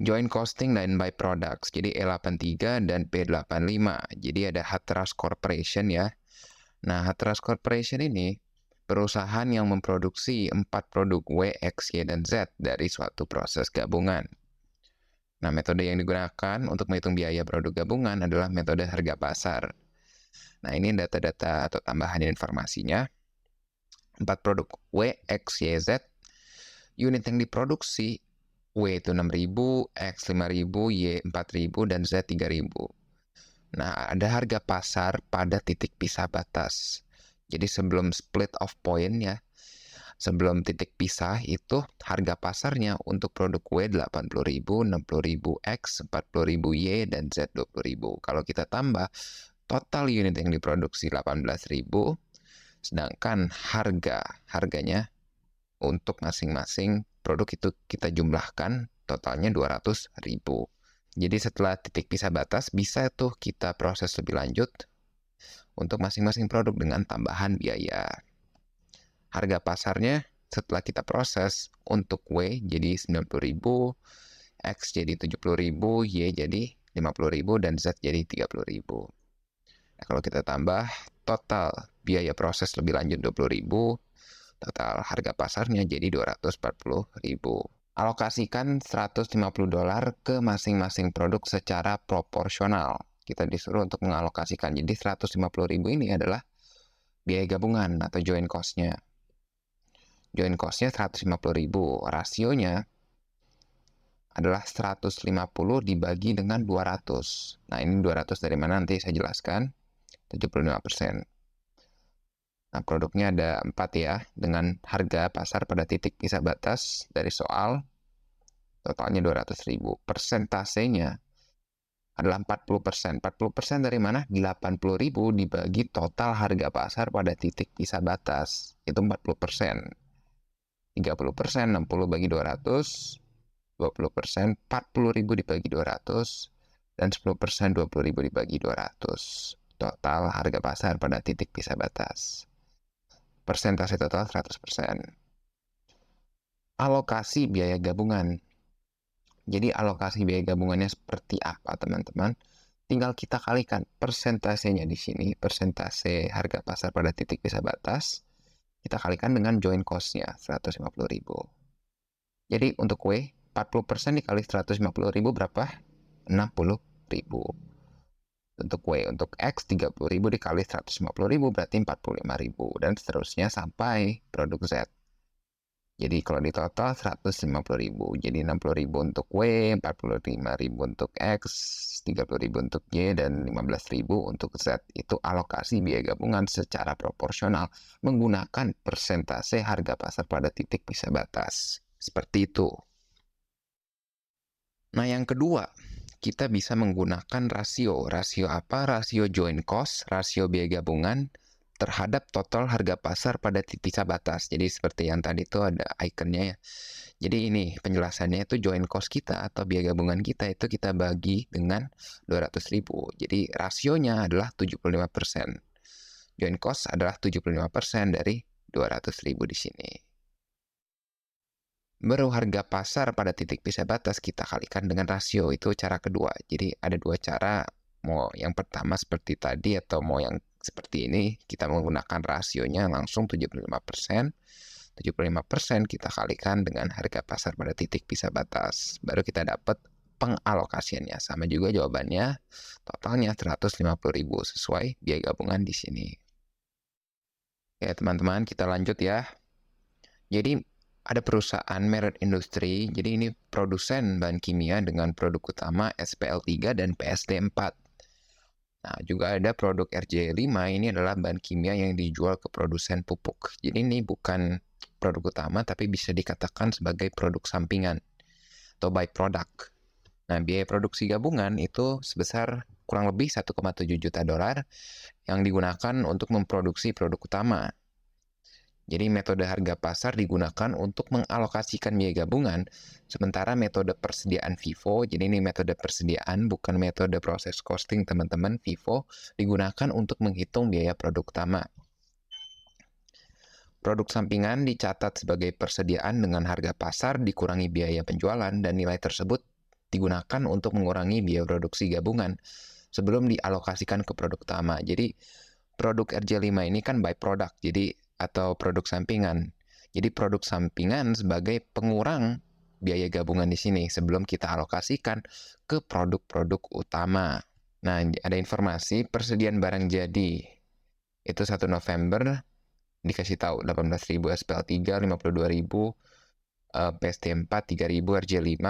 Joint costing dan by products. Jadi E83 dan P85. Jadi ada Hatteras Corporation ya. Nah, Hatteras Corporation ini perusahaan yang memproduksi 4 produk W, X, Y, dan Z dari suatu proses gabungan. Nah, metode yang digunakan untuk menghitung biaya produk gabungan adalah metode harga pasar. Nah, ini data-data atau tambahan informasinya. 4 produk W, X, Y, Z. Unit yang diproduksi W itu 6.000, X 5.000, Y 4.000, dan Z 3.000. Nah, ada harga pasar pada titik pisah batas. Jadi sebelum split off point ya, sebelum titik pisah itu harga pasarnya untuk produk W 80.000, 60.000 X, 40.000 Y, dan Z 20.000. Kalau kita tambah, total unit yang diproduksi 18.000, sedangkan harganya untuk masing-masing produk itu kita jumlahkan totalnya 200.000. Jadi setelah titik pisah batas bisa tuh kita proses lebih lanjut untuk masing-masing produk dengan tambahan biaya. Harga pasarnya setelah kita proses untuk W jadi 90.000, X jadi 70.000, Y jadi 50.000, dan Z jadi 30.000. Nah, kalau kita tambah total biaya proses lebih lanjut 20.000, total harga pasarnya jadi 240.000. Alokasikan $150 ke masing-masing produk secara proporsional. Kita disuruh untuk mengalokasikan. Jadi 150.000 ini adalah biaya gabungan atau joint cost-nya. Joint cost-nya 150.000. Rasionya adalah 150 dibagi dengan 200. Nah, ini 200 dari mana nanti saya jelaskan. 75%. Nah, produknya ada 4 ya, dengan harga pasar pada titik pisah batas dari soal, totalnya 200.000. Persentasenya adalah 40%. 40% dari mana? 80.000 dibagi total harga pasar pada titik pisah batas. Itu 40%. 30%, 60 bagi 200, 20%, 40.000 dibagi 200, dan 10%, 20.000 dibagi 200. Total harga pasar pada titik pisah batas. Persentase total 100%. Alokasi biaya gabungan. Jadi alokasi biaya gabungannya seperti apa, teman-teman? Tinggal kita kalikan persentasenya di sini, persentase harga pasar pada titik pisah batas, kita kalikan dengan joint cost-nya, 150.000. Jadi untuk W, 40% dikali 150.000 berapa? 60.000. Untuk W, untuk X 30.000 dikali 150.000 berarti 45.000, dan seterusnya sampai produk Z. Jadi kalau di total 150.000. Jadi 60.000 untuk W, 45.000 untuk X, 30.000 untuk Y, dan 15.000 untuk Z. Itu alokasi biaya gabungan secara proporsional menggunakan persentase harga pasar pada titik pisah batas. Seperti itu. Nah, yang kedua, kita bisa menggunakan rasio. Rasio apa? Rasio joint cost, rasio biaya gabungan terhadap total harga pasar pada titik pisah batas. Jadi seperti yang tadi itu ada ikonnya ya. Jadi ini penjelasannya itu joint cost kita atau biaya gabungan kita itu kita bagi dengan 200.000. Jadi rasionya adalah 75%. Joint cost adalah 75% dari 200.000 di sini. Baru harga pasar pada titik pisah batas kita kalikan dengan rasio, itu cara kedua. Jadi ada dua cara, mau yang pertama seperti tadi atau mau yang seperti ini, kita menggunakan rasionya langsung 75%. 75% kita kalikan dengan harga pasar pada titik pisah batas. Baru kita dapat pengalokasiannya. Sama juga jawabannya, totalnya 150.000 sesuai biaya gabungan di sini. Ya teman-teman, kita lanjut ya. Jadi ada perusahaan Merit Industri, jadi ini produsen bahan kimia dengan produk utama SPL3 dan PSD4. Nah, juga ada produk RJ5, ini adalah bahan kimia yang dijual ke produsen pupuk. Jadi ini bukan produk utama, tapi bisa dikatakan sebagai produk sampingan atau byproduct. Nah, biaya produksi gabungan itu sebesar kurang lebih 1,7 juta dolar yang digunakan untuk memproduksi produk utama. Jadi metode harga pasar digunakan untuk mengalokasikan biaya gabungan, sementara metode persediaan FIFO, jadi ini metode persediaan bukan metode proses costing teman-teman, FIFO digunakan untuk menghitung biaya produk utama. Produk sampingan dicatat sebagai persediaan dengan harga pasar dikurangi biaya penjualan dan nilai tersebut digunakan untuk mengurangi biaya produksi gabungan sebelum dialokasikan ke produk utama. Jadi produk RJ5 ini kan byproduct, jadi atau produk sampingan. Jadi produk sampingan sebagai pengurang biaya gabungan di sini sebelum kita alokasikan ke produk-produk utama. Nah, ada informasi persediaan barang jadi. Itu 1 November dikasih tahu 18.000 SPL3, 52.000 PST4, 3.000 RJ5.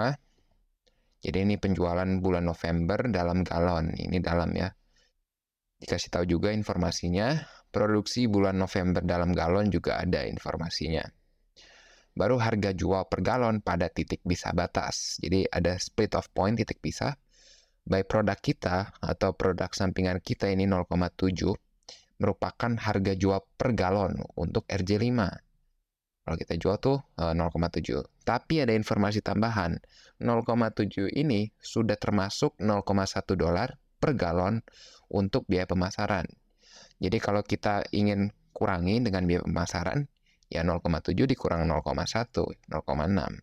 Jadi ini penjualan bulan November dalam galon. Ini dalam ya. Dikasih tahu juga informasinya, produksi bulan November dalam galon juga ada informasinya. Baru harga jual per galon pada titik pisah batas. Jadi ada split off point titik pisah. By produk kita atau produk sampingan kita ini 0,7 merupakan harga jual per galon untuk RJ5. Kalau kita jual tuh 0,7. Tapi ada informasi tambahan. 0,7 ini sudah termasuk 0,1 dolar per galon untuk biaya pemasaran. Jadi kalau kita ingin kurangi dengan biaya pemasaran, ya 0,7 dikurang 0,1, 0,6.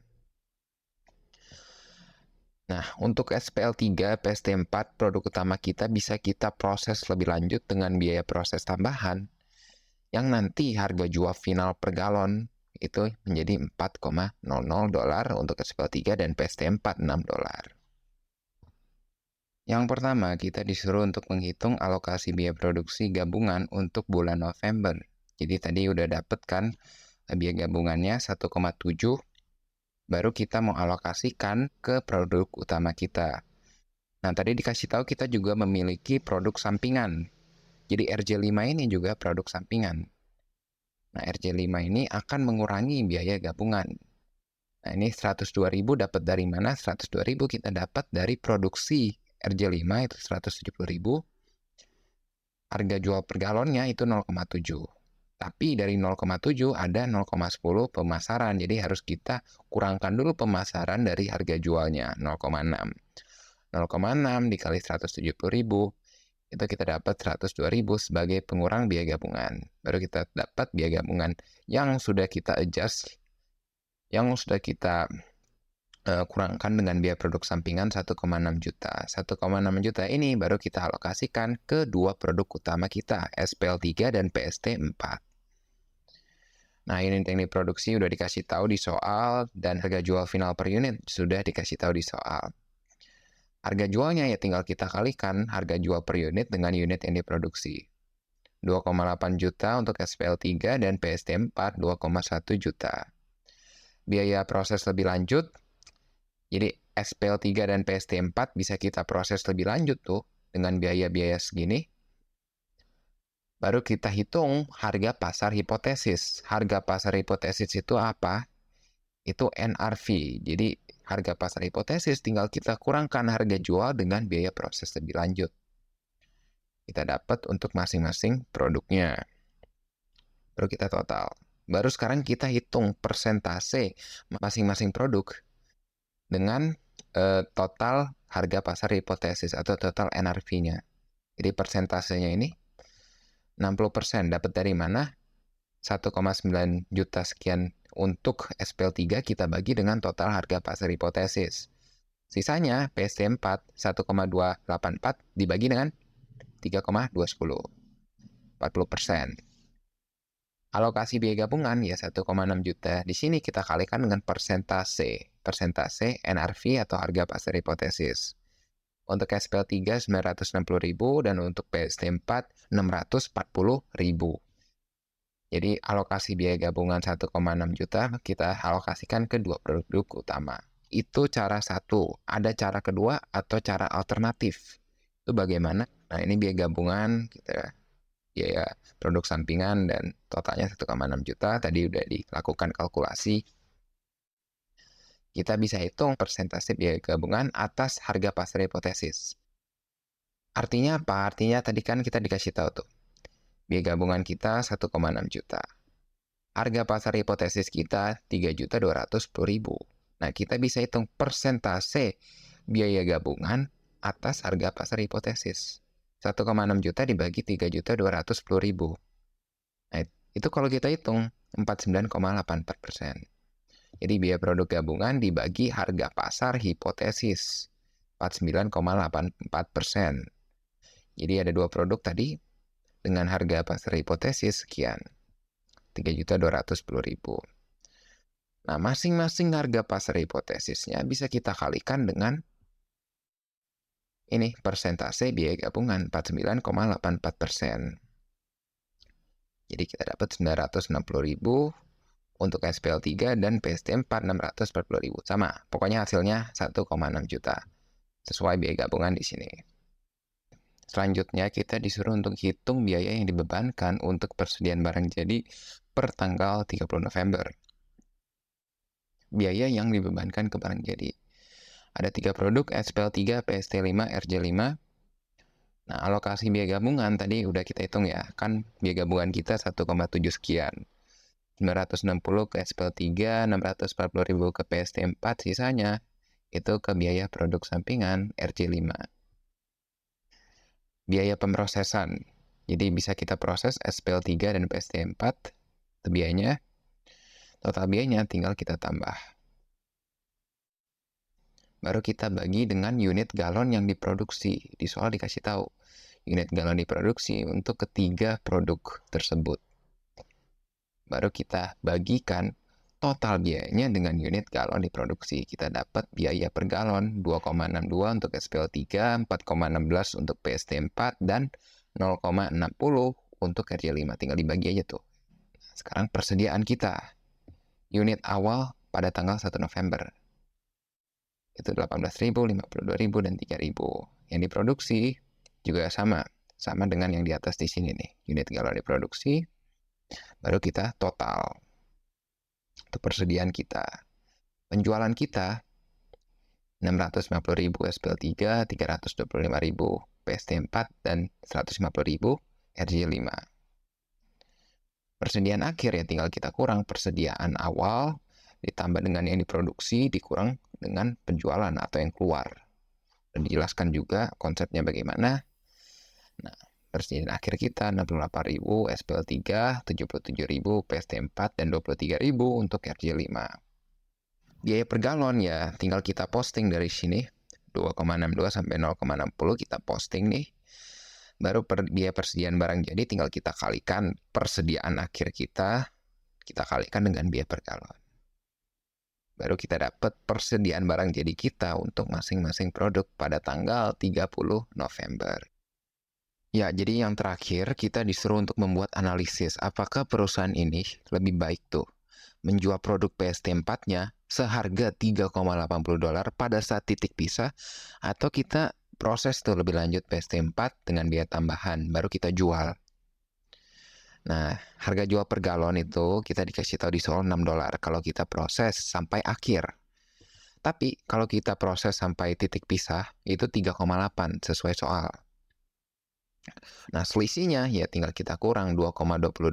Nah, untuk SPL3, PST4, produk utama kita bisa kita proses lebih lanjut dengan biaya proses tambahan, yang nanti harga jual final per galon itu menjadi 4,00 dolar untuk SPL3 dan PST4 $6. Yang pertama, kita disuruh untuk menghitung alokasi biaya produksi gabungan untuk bulan November. Jadi tadi udah dapet kan biaya gabungannya 1,7, baru kita mau alokasikan ke produk utama kita. Nah, tadi dikasih tahu kita juga memiliki produk sampingan. Jadi RJ5 ini juga produk sampingan. Nah, RJ5 ini akan mengurangi biaya gabungan. Nah, ini 102.000 dapat dari mana? 102.000 kita dapat dari produksi RJ5 itu 170.000. Harga jual per galonnya itu 0,7. Tapi dari 0,7 ada 0,10 pemasaran. Jadi harus kita kurangkan dulu pemasaran dari harga jualnya 0,6. 0,6 dikali 170.000 itu kita dapat 102.000 sebagai pengurang biaya gabungan. Baru kita dapat biaya gabungan yang sudah kita adjust, yang sudah kita kurangkan dengan biaya produk sampingan 1,6 juta. 1,6 juta ini baru kita alokasikan ke dua produk utama kita, SPL3 dan PST4. Nah, unit yang diproduksi udah dikasih tahu di soal, dan harga jual final per unit sudah dikasih tahu di soal. Harga jualnya ya tinggal kita kalikan harga jual per unit dengan unit yang diproduksi. 2,8 juta untuk SPL3 dan PST4 2,1 juta. Biaya proses lebih lanjut, jadi SPL3 dan PST4 bisa kita proses lebih lanjut tuh dengan biaya-biaya segini. Baru kita hitung harga pasar hipotesis. Harga pasar hipotesis itu apa? Itu NRV. Jadi harga pasar hipotesis tinggal kita kurangkan harga jual dengan biaya proses lebih lanjut. Kita dapat untuk masing-masing produknya. Baru kita total. Baru sekarang kita hitung persentase masing-masing produk dengan total harga pasar hipotesis atau total NRV-nya. Jadi persentasenya ini 60%. Dapat dari mana? 1,9 juta sekian untuk SPL3 kita bagi dengan total harga pasar hipotesis. Sisanya PST4 1,284 dibagi dengan 3,210. 40%. Alokasi biaya gabungan ya 1,6 juta. Di sini kita kalikan dengan persentase. Persentase NRV atau harga pasar hipotesis. Untuk SPL3 960.000 dan untuk PST4 640.000. Jadi alokasi biaya gabungan 1,6 juta kita alokasikan ke dua produk utama. Itu cara satu. Ada cara kedua atau cara alternatif. Itu bagaimana? Nah, ini biaya gabungan kita biaya produk sampingan dan totalnya 1,6 juta. Tadi udah dilakukan kalkulasi. Kita bisa hitung persentase biaya gabungan atas harga pasar hipotesis. Artinya apa? Artinya tadi kan kita dikasih tahu tuh. Biaya gabungan kita 1,6 juta. Harga pasar hipotesis kita 3.210.000. Nah, kita bisa hitung persentase biaya gabungan atas harga pasar hipotesis. 1,6 juta dibagi 3.210.000. Nah, itu kalau kita hitung 49,84%. Jadi biaya produk gabungan dibagi harga pasar hipotesis 49,84%. Jadi ada 2 produk tadi dengan harga pasar hipotesis sekian, 3.210.000. Nah, masing-masing harga pasar hipotesisnya bisa kita kalikan dengan ini persentase biaya gabungan 49,84%. Jadi kita dapat 960.000 untuk SPL3 dan PST4 640.000. Sama, pokoknya hasilnya 1,6 juta. Sesuai biaya gabungan di sini. Selanjutnya kita disuruh untuk hitung biaya yang dibebankan untuk persediaan barang jadi per tanggal 30 November. Biaya yang dibebankan ke barang jadi. Ada 3 produk, SPL3, PST5, RJ5. Nah, alokasi biaya gabungan tadi udah kita hitung ya. Kan biaya gabungan kita 1,7 sekian. 960 ke SPL3, 640.000 ke PST4, sisanya itu ke biaya produk sampingan RJ5. Biaya pemrosesan. Jadi bisa kita proses SPL3 dan PST4, itu biayanya. Total biayanya tinggal kita tambah. Baru kita bagi dengan unit galon yang diproduksi. Di soal dikasih tahu unit galon diproduksi untuk ketiga produk tersebut. Baru kita bagikan total biayanya dengan unit galon diproduksi. Kita dapat biaya per galon 2,62 untuk SPL3, 4,16 untuk PST4, dan 0,60 untuk RJ5. Tinggal dibagi aja tuh. Sekarang persediaan kita. Unit awal pada tanggal 1 November. Itu 18.000, 52.000, dan 3.000. Yang diproduksi juga sama dengan yang di atas di sini nih. Unit galon diproduksi, baru kita total. Itu persediaan kita. Penjualan kita 650.000 SPL3, 325.000 PST4, dan 150.000 RJ5. Persediaan akhir ya tinggal kita kurang persediaan awal ditambah dengan yang diproduksi dikurang dengan penjualan atau yang keluar. Dan dijelaskan juga konsepnya bagaimana. Nah, persediaan akhir kita 68.000 SPL3, 77.000 PST4, dan 23.000 untuk RJ5. Biaya per galon ya tinggal kita posting dari sini 2,62 sampai 0,60 kita posting nih. Baru biaya persediaan barang jadi tinggal kita kalikan persediaan akhir kita kalikan dengan biaya per galon. Baru kita dapat persediaan barang jadi kita untuk masing-masing produk pada tanggal 30 November. Ya, jadi yang terakhir kita disuruh untuk membuat analisis apakah perusahaan ini lebih baik tuh menjual produk PST4-nya seharga $3,80 pada saat titik pisah, atau kita proses tuh lebih lanjut PST4 dengan biaya tambahan, baru kita jual. Nah, harga jual per galon itu kita dikasih tahu di soal $6 kalau kita proses sampai akhir. Tapi kalau kita proses sampai titik pisah, itu 3,8 sesuai soal. Nah, selisihnya ya tinggal kita kurang $2,20.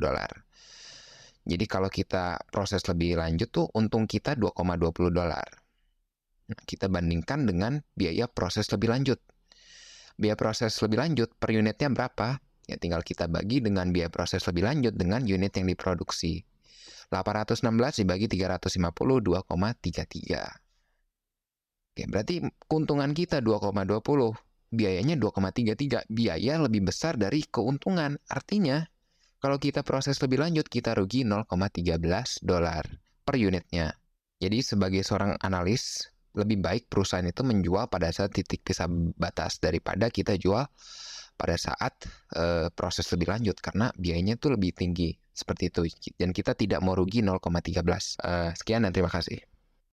Jadi kalau kita proses lebih lanjut tuh untung kita $2,20. Nah, kita bandingkan dengan biaya proses lebih lanjut. Biaya proses lebih lanjut per unitnya berapa? Ya tinggal kita bagi dengan biaya proses lebih lanjut dengan unit yang diproduksi. 816 dibagi 350, 2,33. Oke, berarti keuntungan kita 2,20. Biayanya 2,33. Biaya lebih besar dari keuntungan. Artinya, kalau kita proses lebih lanjut, kita rugi $0,13 per unitnya. Jadi sebagai seorang analis, lebih baik perusahaan itu menjual pada saat titik pisah batas daripada kita jual pada saat proses lebih lanjut karena biayanya itu lebih tinggi seperti itu dan kita tidak mau rugi 0,13. Sekian dan terima kasih.